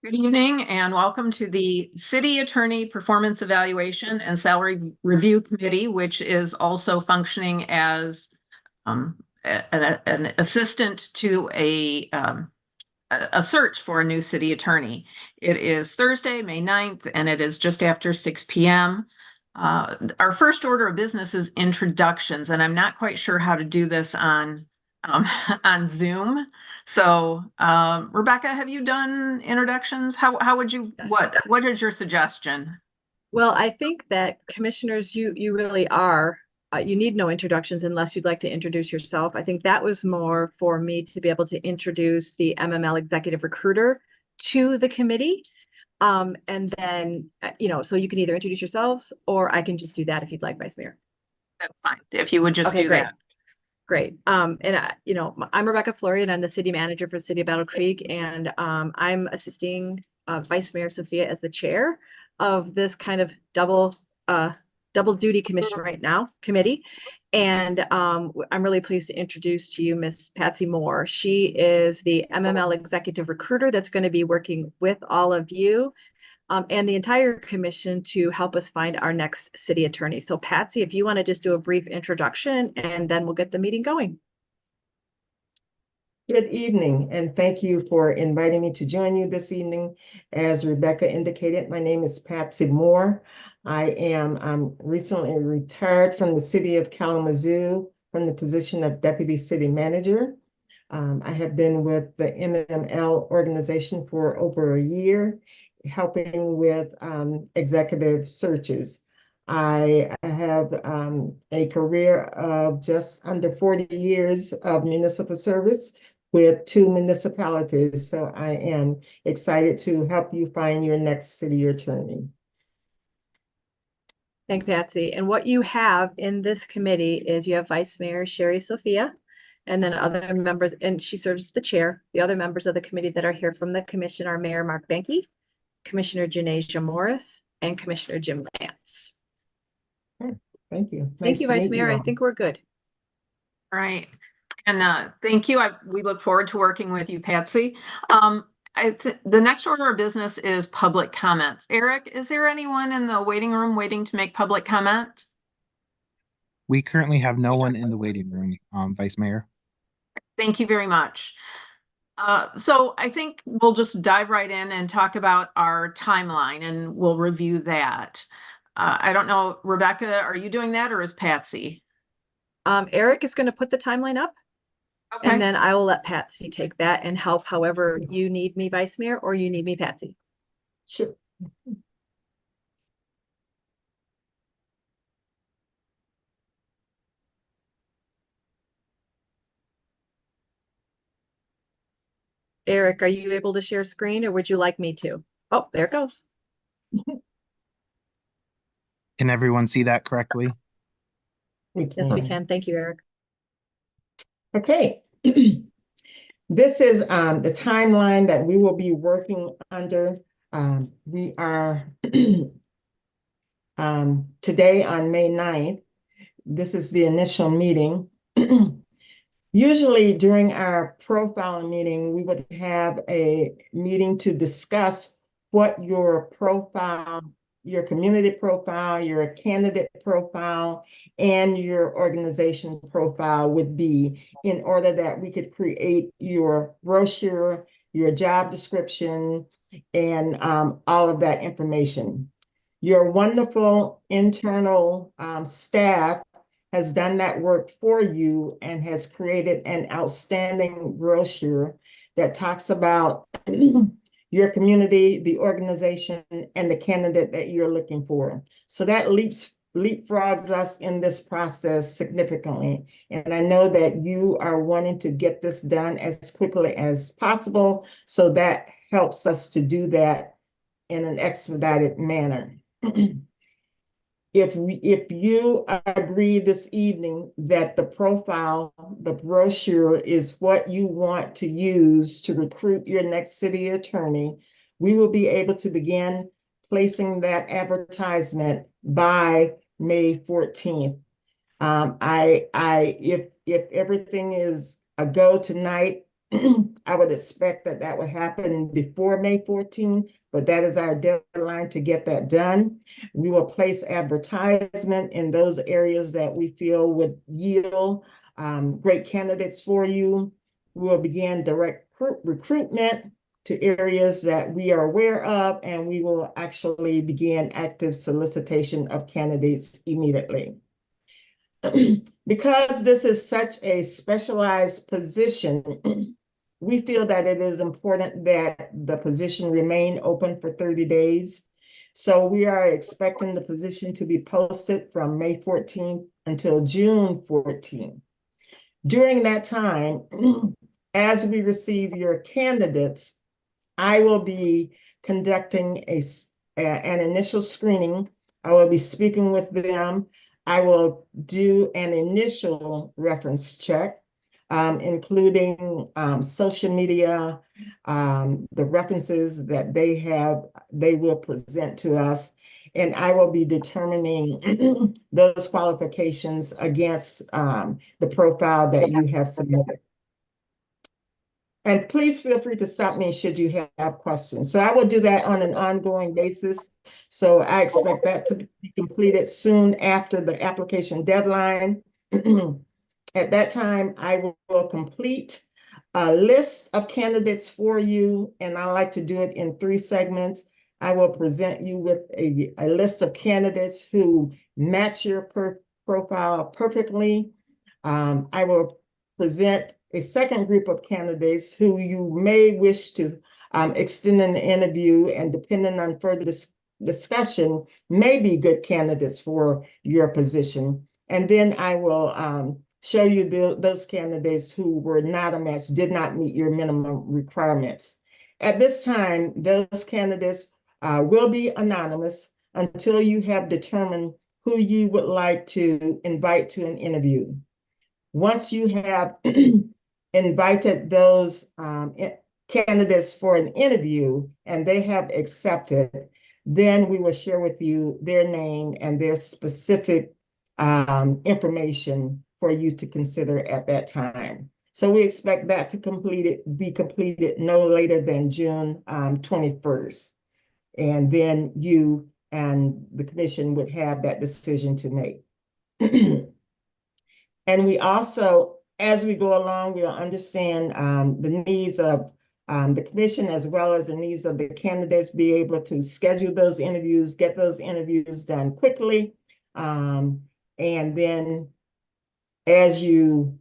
Good evening and welcome to the City Attorney Performance Evaluation and Salary Review Committee, which is also functioning as an assistant to a search for a new city attorney. It is Thursday, May 9th, and it is just after 6 p.m. Our first order of business is introductions, and I'm not quite sure how to do this on on Zoom. So, Rebecca, have you done introductions? How would you, Yes. what is your suggestion? Well, I think that commissioners, you really are, you need no introductions unless you'd like to introduce yourself. I think that was more for me to be able to introduce the MML executive recruiter to the committee. And then, so you can either introduce yourselves or I can just do that if you'd like, Vice Mayor. That's fine. If you would just Okay, do great. that. Great. I'm Rebecca Florian. I'm the city manager for City of Battle Creek, and I'm assisting Vice Mayor Sophia as the chair of this kind of double duty commission right now, committee. And I'm really pleased to introduce to you Miss Patsy Moore. She is the MML executive recruiter that's going to be working with all of you and the entire commission to help us find our next city attorney. So Patsy, if you want to just do a brief introduction and then we'll get the meeting going. Good evening, and thank you for inviting me to join you this evening. As Rebecca indicated, my name is Patsy Moore. I am recently retired from the city of Kalamazoo from the position of Deputy City Manager. I have been with the MML organization for over a year, helping with executive searches. I have a career of just under 40 years of municipal service with 2 municipalities. So I am excited to help you find your next city attorney. Thank you, Patsy. And what you have in this committee is you have Vice Mayor Sherry Sophia, and then other members, and she serves as the chair. The other members of the committee that are here from the commission are Mayor Mark Benke, Commissioner Janasia Morris, and Commissioner Jim Lance. Okay, thank you. Thank you, Vice Mayor. I think we're good. All right. And thank you. We look forward to working with you, Patsy. The next order of business is public comments. Eric, is there anyone in the waiting room waiting to make public comment? We currently have no one in the waiting room, Vice Mayor. Thank you very much. So I think we'll just dive right in and talk about our timeline and we'll review that. I don't know, Rebecca, are you doing that or is Patsy? Eric is going to put the timeline up. Okay. And then I will let Patsy take that and help however you need me, Vice Mayor, or you need me, Patsy. Sure. Eric, are you able to share screen or would you like me to? Oh, there it goes. Can everyone see that correctly? Yes, we can. Thank you, Eric. Okay. This is the timeline that we will be working under. We are today on May 9th. This is the initial meeting. Usually during our profiling meeting, we would have a meeting to discuss what your profile, your community profile, your candidate profile, and your organization profile would be in order that we could create your brochure, your job description, and all of that information. Your wonderful internal staff has done that work for you and has created an outstanding brochure that talks about your community, the organization, and the candidate that you're looking for. So that leapfrogs us in this process significantly. And I know that you are wanting to get this done as quickly as possible. So that helps us to do that in an expedited manner. If you agree this evening that the profile, the brochure is what you want to use to recruit your next city attorney, we will be able to begin placing that advertisement by May 14th. If everything is a go tonight, I would expect that that would happen before May 14, but that is our deadline to get that done. We will place advertisement in those areas that we feel would yield great candidates for you. We will begin direct recruitment to areas that we are aware of, and we will actually begin active solicitation of candidates immediately. Because this is such a specialized position, we feel that it is important that the position remain open for 30 days. So we are expecting the position to be posted from May 14th until June 14th. During that time, as we receive your candidates, I will be conducting an initial screening. I will be speaking with them. I will do an initial reference check, including social media, the references that they will present to us. And I will be determining those qualifications against the profile that you have submitted. And please feel free to stop me should you have questions. So I will do that on an ongoing basis. So I expect that to be completed soon after the application deadline. At that time, I will complete a list of candidates for you, and I like to do it in 3 segments. I will present you with a list of candidates who match your profile perfectly. I will present a second group of candidates who you may wish to extend an interview, and depending on further discussion, may be good candidates for your position. And then I will show you those candidates who were not a match, did not meet your minimum requirements. At this time, those candidates will be anonymous until you have determined who you would like to invite to an interview. Once you have invited those candidates for an interview and they have accepted, then we will share with you their name and their specific information for you to consider at that time. So we expect that to be completed no later than June 21st. And then you and the commission would have that decision to make. And we also, as we go along, we'll understand the needs of the commission as well as the needs of the candidates, be able to schedule those interviews, get those interviews done quickly. And then as you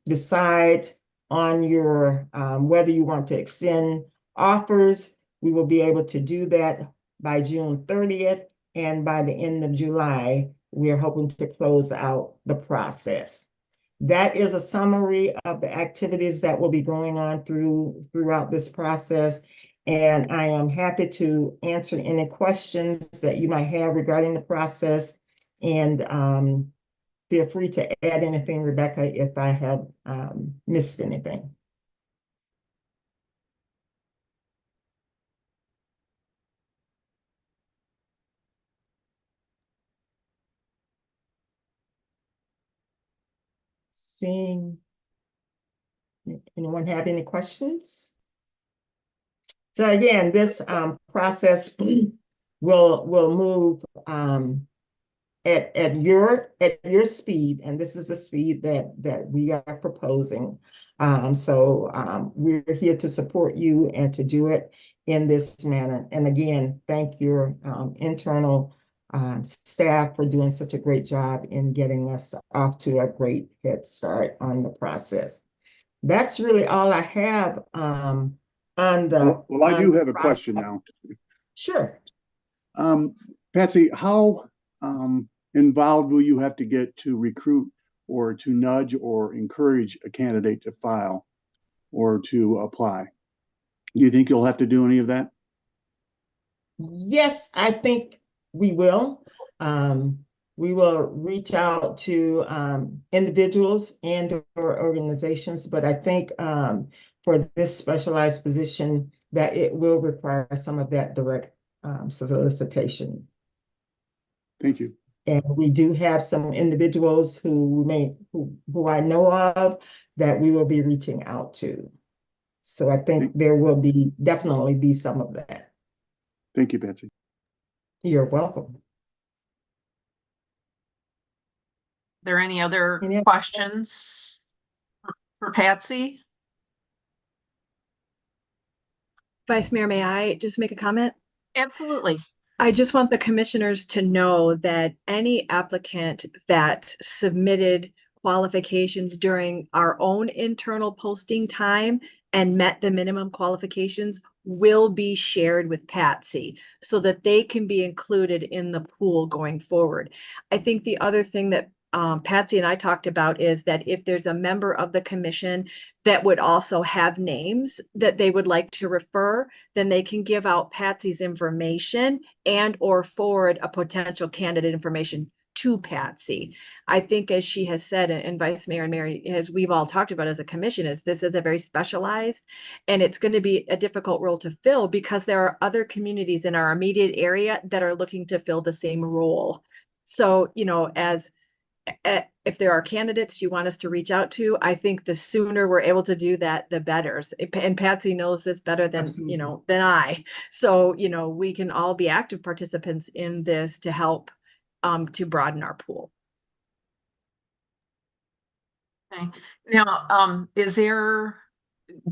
decide on your whether you want to extend offers, we will be able to do that by June 30th. And by the end of July, we are hoping to close out the process. That is a summary of the activities that will be going on throughout this process. And I am happy to answer any questions that you might have regarding the process. And feel free to add anything, Rebecca, if I have missed anything. Seeing anyone have any questions? So again, this process will move at your speed, and this is the speed that we are proposing. So we're here to support you and to do it in this manner. And again, thank your internal staff for doing such a great job in getting us off to a great head start on the process. That's really all I have on the. Well, I do have a question now. Sure. Patsy, how involved will you have to get to recruit or to nudge or encourage a candidate to file or to apply? Do you think you'll have to do any of that? Yes, I think we will. We will reach out to individuals and or organizations, but I think for this specialized position that it will require some of that direct solicitation. Thank you. And we do have some individuals who I know of that we will be reaching out to. So I think there will definitely be some of that. Thank you, Patsy. You're welcome. There any other Any other- questions for Patsy? Vice Mayor, may I just make a comment? Absolutely. I just want the commissioners to know that any applicant that submitted qualifications during our own internal posting time and met the minimum qualifications will be shared with Patsy so that they can be included in the pool going forward. I think the other thing that Patsy and I talked about is that if there's a member of the commission that would also have names that they would like to refer, then they can give out Patsy's information and or forward a potential candidate information to Patsy. I think as she has said, and Vice Mayor and Mary, as we've all talked about as a commission, is this is a very specialized and it's going to be a difficult role to fill because there are other communities in our immediate area that are looking to fill the same role. So, you know, if there are candidates you want us to reach out to, I think the sooner we're able to do that, the better. And Patsy knows this better than, Absolutely. you know, than I. So, you know, we can all be active participants in this to help to broaden our pool. Okay. Now,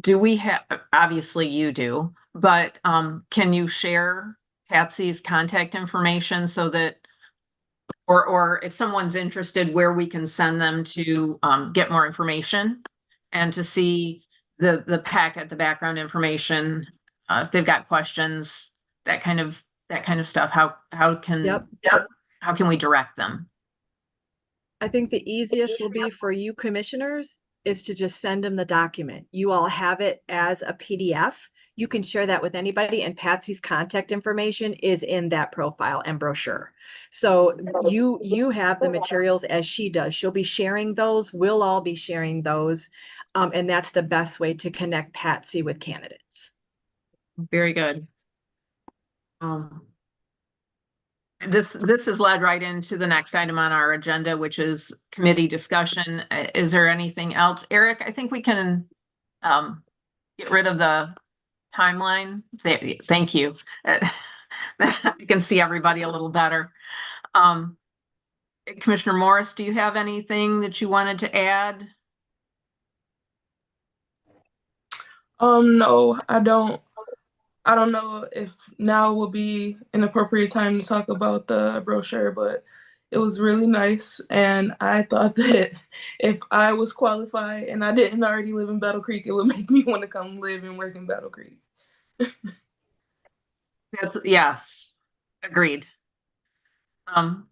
do we have, obviously you do, but can you share Patsy's contact information so that or if someone's interested, where we can send them to get more information and to see the packet, the background information, if they've got questions, that kind of stuff, how can we direct them? I think the easiest will be for you commissioners is to just send them the document. You all have it as a PDF. You can share that with anybody, and Patsy's contact information is in that profile and brochure. So you have the materials as she does. She'll be sharing those. We'll all be sharing those. And that's the best way to connect Patsy with candidates. Very good. This is led right into the next item on our agenda, which is committee discussion. Is there anything else? Eric, I think we can get rid of the timeline. Thank you. You can see everybody a little better. Commissioner Morris, do you have anything that you wanted to add? No, I don't. I don't know if now will be an appropriate time to talk about the brochure, but it was really nice. And I thought that if I was qualified and I didn't already live in Battle Creek, it would make me want to come live and work in Battle Creek. Yes, agreed.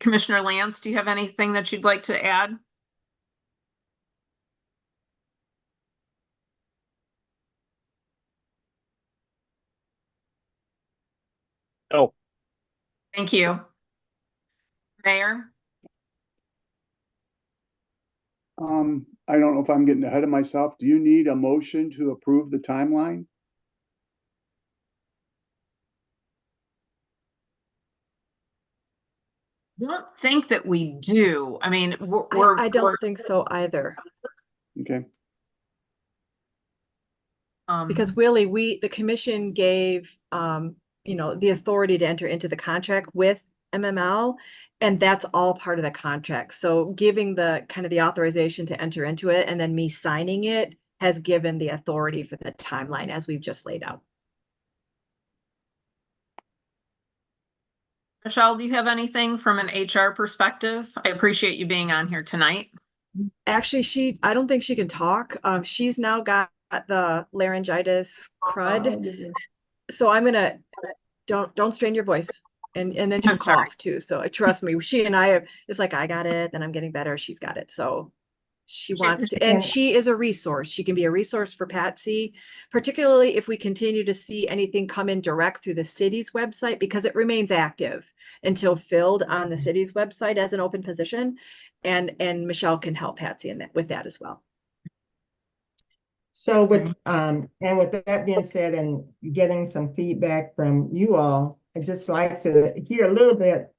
Commissioner Lance, do you have anything that you'd like to add? Oh, Thank you. Mayor? I don't know if I'm getting ahead of myself. Do you need a motion to approve the timeline? Don't think that we do. I mean, I don't think so either. Okay, Because Willie, the commission gave, you know, the authority to enter into the contract with MML, and that's all part of the contract. So giving the kind of the authorization to enter into it and then me signing it has given the authority for the timeline as we've just laid out. Michelle, do you have anything from an HR perspective? I appreciate you being on here tonight. Actually, I don't think she can talk. She's now got the laryngitis crud. So I'm gonna, don't strain your voice. And then she'll I'm sorry. cough too. So trust me, she and I it's like, I got it, then I'm getting better. She's got it. So she wants to, and she is a resource. She can be a resource for Patsy, particularly if we continue to see anything come in direct through the city's website, because it remains active until filled on the city's website as an open position. And Michelle can help Patsy in that with that as well. So with and with that being said, and getting some feedback from you all, I'd just like to hear a little bit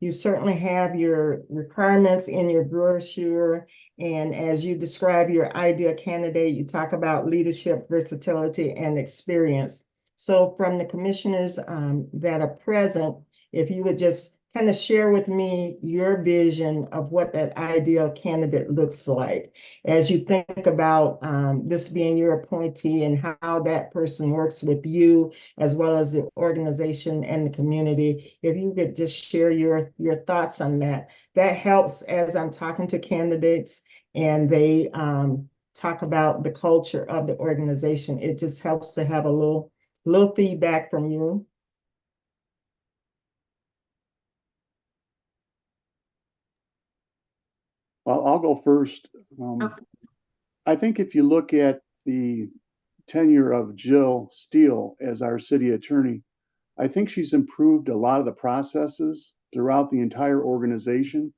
You certainly have your requirements in your brochure. And as you describe your ideal candidate, you talk about leadership, versatility, and experience. So from the commissioners that are present, if you would just kind of share with me your vision of what that ideal candidate looks like as you think about this being your appointee and how that person works with you as well as the organization and the community. If you could just share your thoughts on that, that helps as I'm talking to candidates and they talk about the culture of the organization. It just helps to have a little feedback from you. Well, I'll go first. Okay. I think if you look at the tenure of Jill Steele as our city attorney, I think she's improved a lot of the processes throughout the entire organization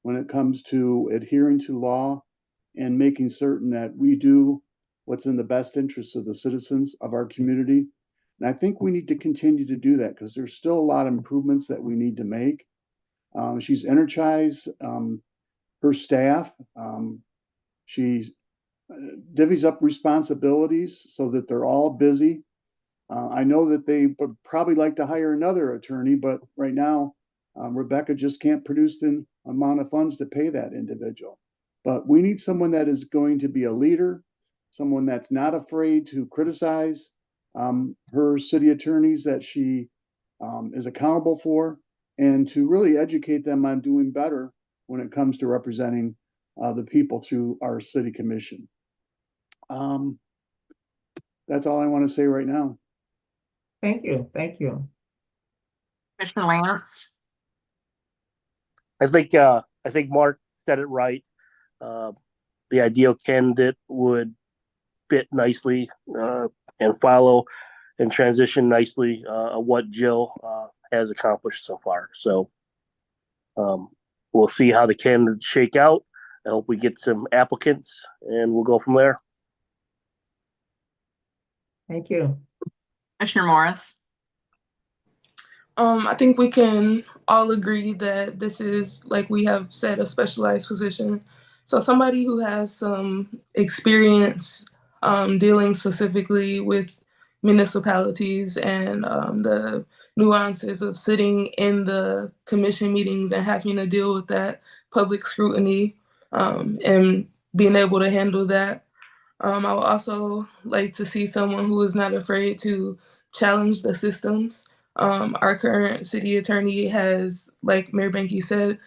when it comes to adhering to law and making certain that we do what's in the best interest of the citizens of our community. And I think we need to continue to do that because there's still a lot of improvements that we need to make. She's energized her staff. She's divvies up responsibilities so that they're all busy. I know that they would probably like to hire another attorney, but right now, Rebecca just can't produce the amount of funds to pay that individual. But we need someone that is going to be a leader, someone that's not afraid to criticize her city attorneys that she is accountable for, and to really educate them on doing better when it comes to representing the people through our city commission. That's all I want to say right now. Thank you. Thank you. Commissioner Lance? I think Mark said it right. The ideal candidate would fit nicely and follow and transition nicely what Jill has accomplished so far. So we'll see how the candidates shake out. I hope we get some applicants and we'll go from there. Thank you. Commissioner Morris? I think we can all agree that this is, like we have said, a specialized position. So somebody who has some experience dealing specifically with municipalities and the nuances of sitting in the commission meetings and having to deal with that public scrutiny and being able to handle that. I would also like to see someone who is not afraid to challenge the systems. Our current city attorney has, like Mayor Banky said,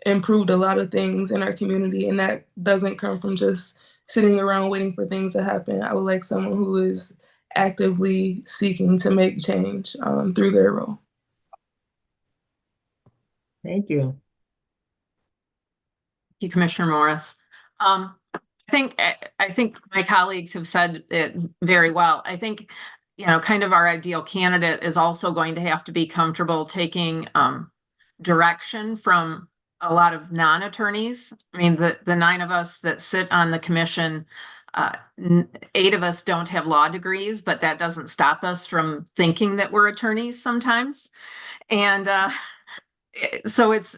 improved a lot of things in our community, and that doesn't come from just sitting around waiting for things to happen. I would like someone who is actively seeking to make change through their role. Thank you. Thank you, Commissioner Morris. I think my colleagues have said it very well. I think, kind of our ideal candidate is also going to have to be comfortable taking direction from a lot of non-attorneys. I mean, the 9 of us that sit on the commission, 8 of us don't have law degrees, but that doesn't stop us from thinking that we're attorneys sometimes. And so it's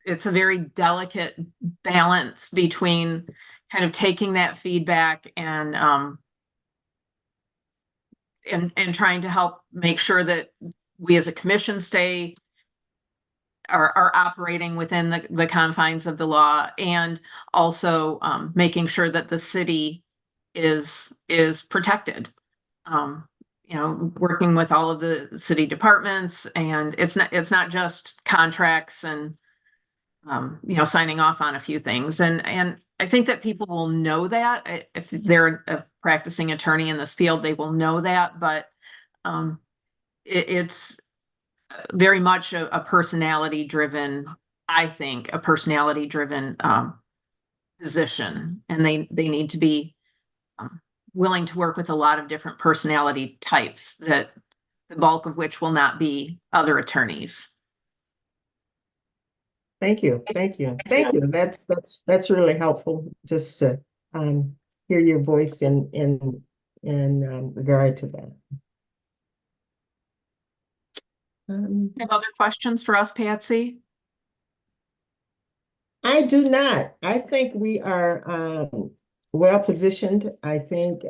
a very delicate balance between kind of taking that feedback and trying to help make sure that we as a commission are operating within the confines of the law, and also making sure that the city is protected. Working with all of the city departments, and it's not just contracts and signing off on a few things. And I think that people will know that if they're a practicing attorney in this field, they will know that, but it's very much a personality driven, I think, a personality driven position. And they need to be willing to work with a lot of different personality types, that the bulk of which will not be other attorneys. Thank you. Thank you. Thank you. That's really helpful just to hear your voice in regard to that. Have other questions for us, Patsy? I do not. I think we are well positioned. I think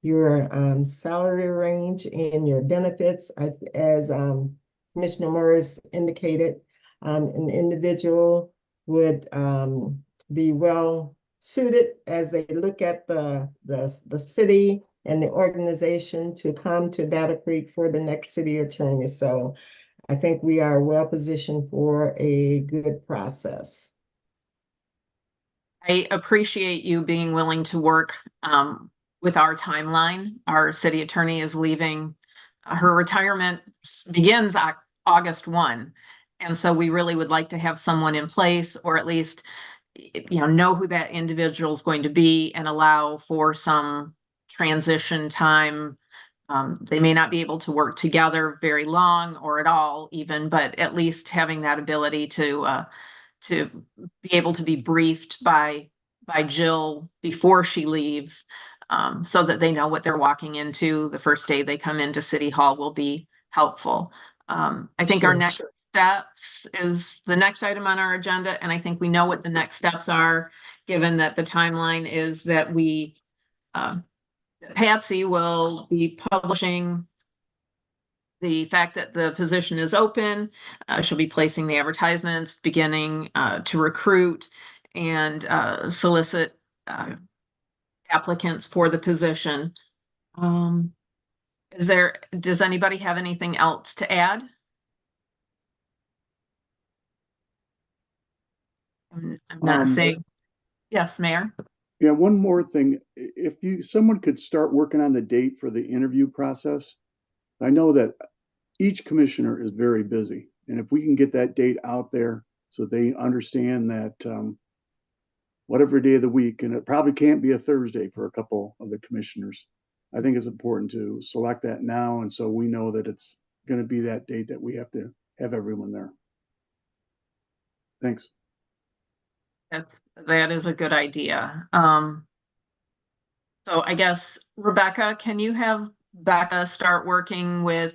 your salary range and your benefits, as Commissioner Morris indicated, an individual would be well suited as they look at the city and the organization to come to Battle Creek for the next city attorney. So I think we are well positioned for a good process. I appreciate you being willing to work with our timeline. Our city attorney is leaving. Her retirement begins August 1. And so we really would like to have someone in place, or at least, know who that individual is going to be and allow for some transition time. They may not be able to work together very long or at all even, but at least having that ability to be able to be briefed by Jill before she leaves, so that they know what they're walking into the first day they come into City Hall will be helpful. I think our Sure. next steps is the next item on our agenda, and I think we know what the next steps are, given that the timeline is that Patsy will be publishing the fact that the position is open. She'll be placing the advertisements, beginning to recruit and solicit applicants for the position. Does anybody have anything else to add? I'm not saying, yes, Mayor. Yeah, one more thing. If someone could start working on the date for the interview process. I know that each commissioner is very busy, and if we can get that date out there so they understand that whatever day of the week, and it probably can't be a Thursday for a couple of the commissioners. I think it's important to select that now, and so we know that it's going to be that date that we have to have everyone there. Thanks. That is a good idea. So I guess, Rebecca, can you have Becca start working with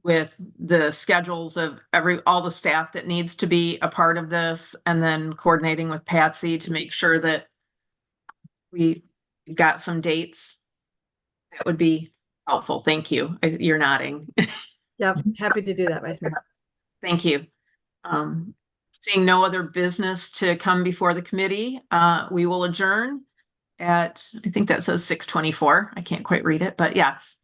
the schedules of all the staff that needs to be a part of this, and then coordinating with Patsy to make sure that we've got some dates? That would be helpful. Thank you. You're nodding. Yep, happy to do that, Vice Mayor. Thank you. Seeing no other business to come before the committee, we will adjourn at, I think that says 6:24. I can't quite read it, but yes,